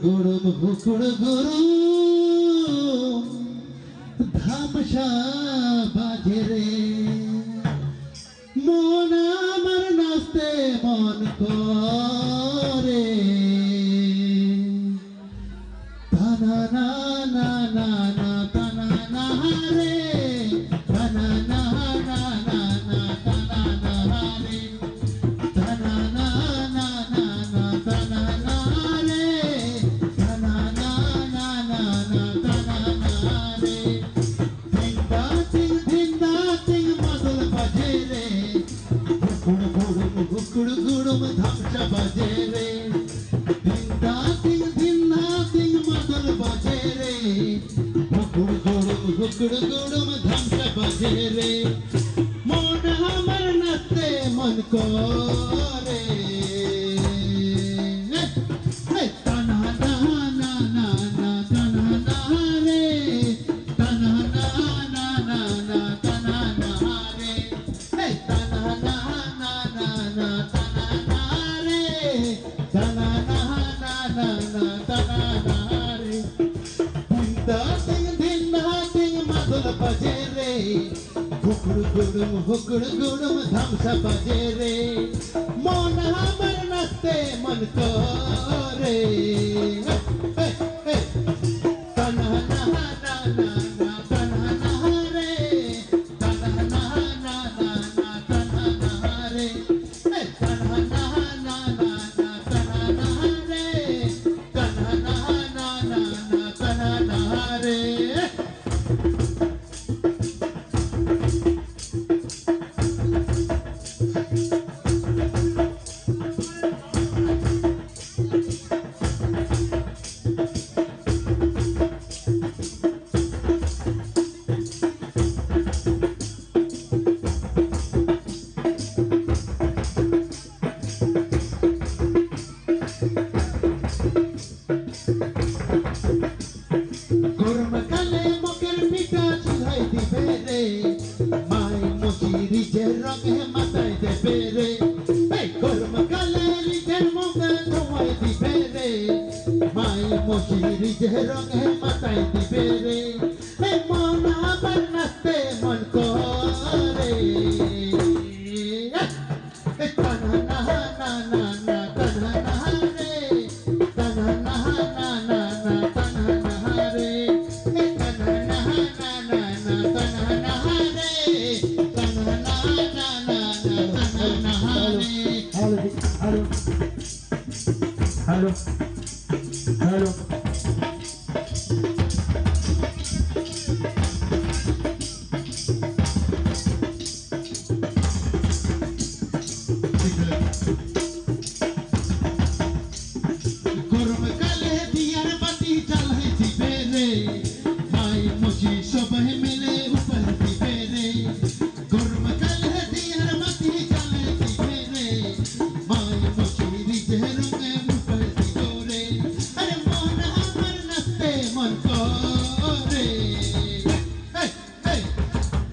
গুড়ুম হুকুড় গুড়ুম ধামসা বাজে রে মন আমার নাচতে মন করে তানা না না না না তানা না রে তানা না না না না তানা না রে তানা না না না না তানা না রে তানা না না না না তানা না রে ধিন্দা চিং মাদল বাজে রে গুড় গুড়ুম ধামসা বাজে রে ধিন্দা চিং মাদল বাজে রে গুড় গুড়ুম ধামসা বাজে রে মন আমার নাচতে মন করে তানা না না না না তানা না রে তানা না না না না তানা না রে তানা না না না না তানা না রে তানা না না না না তানা না রে ধিন্দা চিং মাদল বাজে রে হুকুড় গুড়ুম ধামসা বাজে রে মন আমার নাচতে মন করে তানা না না না না তানা না রে তানা না না না না তানা না রে তানা না না না না তানা না রে তানা না না না না তানা না রে গরমকালে মকের পিঠা চুলাই দিবে রে মাই মুচি রিজের রঙে মাথায় দেবে রে গরমকালে রিজের মুখে ধোয়াই দিবে রে মাই মুচি রিজের রঙে মাথায় দিবে রে মন আমার নাচতে মন করে তানা না না না না তানা না রে তানা না না না না তানা না রে তানা না না না না তানা না রে তানা না না না না তানা না রে Hello. Hello. গরমকালে দিয়ার বাতি জ্বালাই দিবে রে মাই মুচি সবাই মিলে উপর দিবে রে গরমকালে দিয়ার বাতি জ্বালাই দিবে রে মাই মুচি রিজের রঙে উপর দিবে রে আরে মন আমার নাচতে মন করে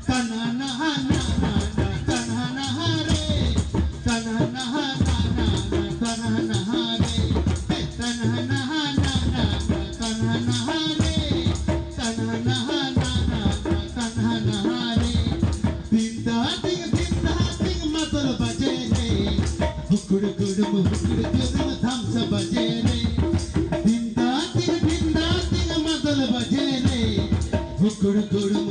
তানা না না না না তানা না রে তানা না না না না তানা না রে তানা না না না না তানা না রে তানা না না না না তানা না রে ধিন্দা চিং মাদল বাজে রে হুকুড় গুড়ুম ধামসা বাজে রে ধিন্দা চিং মাদল বাজে রে হুকুড় গুড়ুম